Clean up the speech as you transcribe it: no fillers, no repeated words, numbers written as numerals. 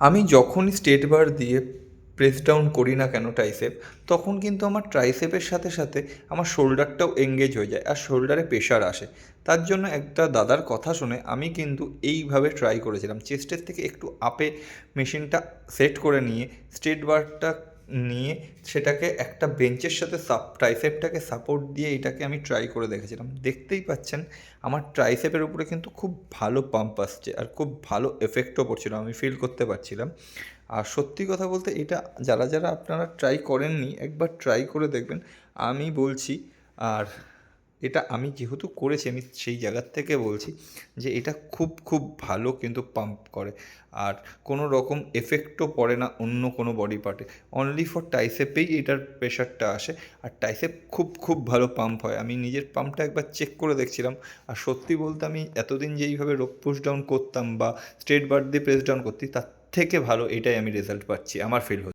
আমি যখনই স্ট্রেট বার দিয়ে প্রেস ডাউন করি না কেন ট্রাইসেপ, তখন কিন্তু আমার ট্রাইসেপের সাথে সাথে আমার শোল্ডারটাও এঙ্গেজ হয়ে যায় আর শোল্ডারে প্রেশার আসে। তার জন্য একটা দাদার কথা শুনে আমি কিন্তু এইভাবে ট্রাই করেছিলাম, চেস্টের থেকে একটু আপে মেশিনটা সেট করে নিয়ে স্ট্রেট বারটা নিয়ে সেটাকে একটা বেঞ্চের সাথে ট্রাইসেপটাকে সাপোর্ট দিয়ে এটাকে আমি ট্রাই করে দেখেছিলাম। দেখতেই পাচ্ছেন আমার ট্রাইসেপের উপরে কিন্তু খুব ভালো পাম্প আসছে আর খুব ভালো এফেক্টও পড়ছিল, আমি ফিল করতে পারছিলাম। আর সত্যি কথা বলতে এটা যারা যারা আপনারা ট্রাই করেননি একবার ট্রাই করে দেখবেন, আমি বলছি। আর এটা আমি যেহেতু করেছি আমি সেই জায়গার থেকে বলছি যে এটা খুব খুব ভালো কিন্তু পাম্প করে আর কোনো রকম এফেক্টও পড়ে না অন্য কোনো বডি পার্টে। অনলি ফর টাইসেপেই এটার প্রেশারটা আসে আর টাইসেপ খুব খুব ভালো পাম্প হয়। আমি নিজের পাম্পটা একবার চেক করে দেখছিলাম আর সত্যি বলতে আমি এতদিন যেইভাবে রোপ পুশ ডাউন করতাম বা স্ট্রেট বার দিয়ে প্রেস ডাউন করতি তার থেকে ভালো এটাই আমি রেজাল্ট পাচ্ছি, আমার ফিল হচ্ছে।